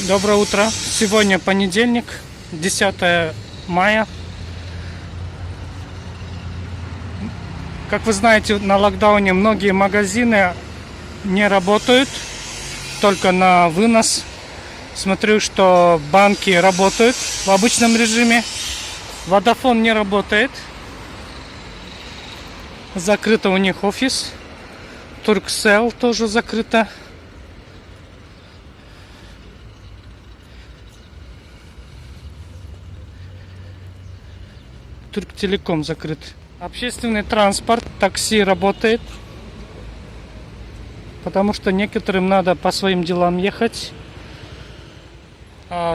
Доброе утро. Сегодня понедельник, 10 мая. Как вы знаете, на локдауне многие магазины не работают, только на вынос. Смотрю, что банки работают в обычном режиме. Vodafone не работает. Закрыто у них офис. Turkcell тоже закрыто. Турктелеком закрыт. Общественный транспорт, такси работает, потому что некоторым надо по своим делам ехать.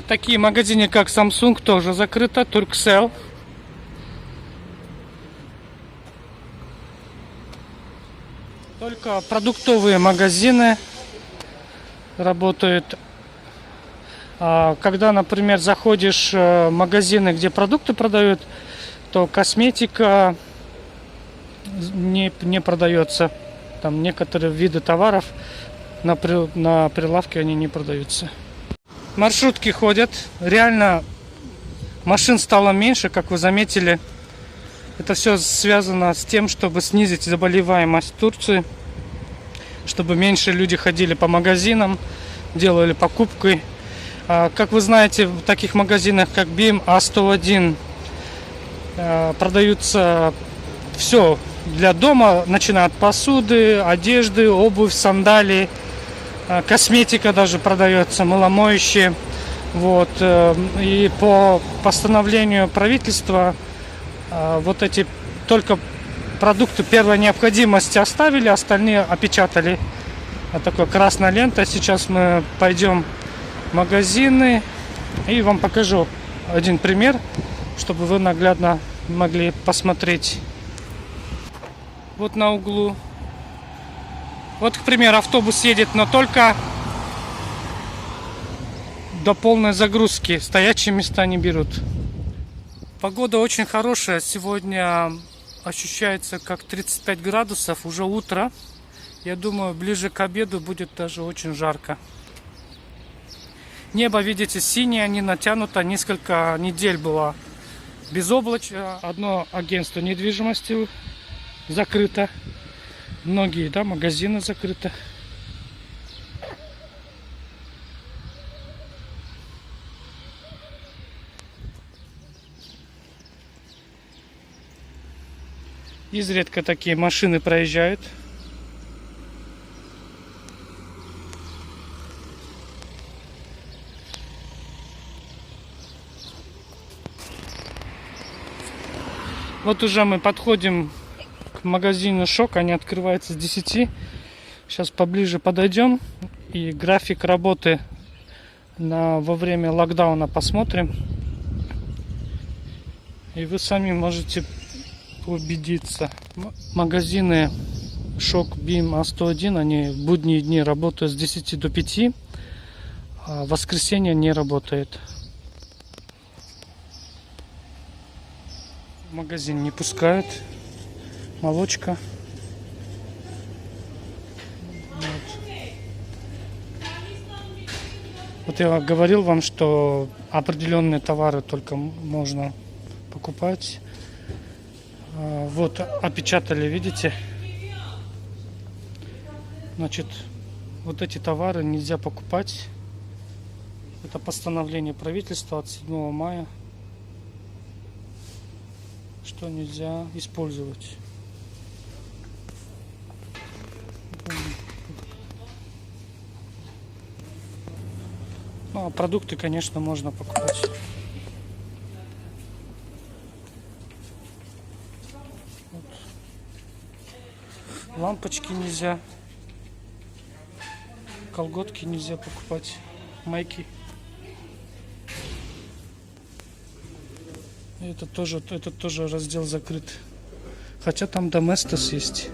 Такие магазины, как Samsung, тоже закрыто. Turkcell. Только продуктовые магазины работают. Когда, например, заходишь в магазины, где продукты продают, то косметика не продается. Там некоторые виды товаров на прилавке они не продаются. Маршрутки ходят. Реально машин стало меньше, как вы заметили. Это все связано с тем, чтобы снизить заболеваемость Турции, чтобы меньше люди ходили по магазинам, делали покупки. Как вы знаете, в таких магазинах, как BIM, А101, продаются все для дома, начиная от посуды, одежды, обувь, сандалии, косметика даже продается, мыломоющие. Вот. И по постановлению правительства вот эти только продукты первой необходимости оставили, остальные опечатали. Вот такая красная лента. Сейчас мы пойдем в магазины и вам покажу один пример, чтобы вы наглядно могли посмотреть. Вот на углу. Вот, к примеру, автобус едет, но только до полной загрузки. Стоячие места не берут. Погода очень хорошая. Сегодня ощущается как 35 градусов. Уже утро. Я думаю, ближе к обеду будет даже очень жарко. Небо, видите, синее, не натянуто. Несколько недель было безоблачно. Одно агентство недвижимости закрыто. Многие, магазины закрыты. Изредка такие машины проезжают. Вот уже мы подходим к магазину Шок. Они открываются с 10. Сейчас поближе подойдем и график работы во время локдауна посмотрим. И вы сами можете убедиться. Магазины Шок, BIM, А101, они в будние дни работают с 10 до 5, а в воскресенье не работает. В магазин не пускают. Молочка. Вот я говорил вам, что определенные товары только можно покупать. Вот опечатали, видите? Значит, вот эти товары нельзя покупать. Это постановление правительства от 7 мая, что нельзя использовать. Ну, а продукты, конечно, можно покупать. Вот. Лампочки нельзя. Колготки нельзя покупать. Майки. Этот тоже раздел закрыт. Хотя там Доместос есть.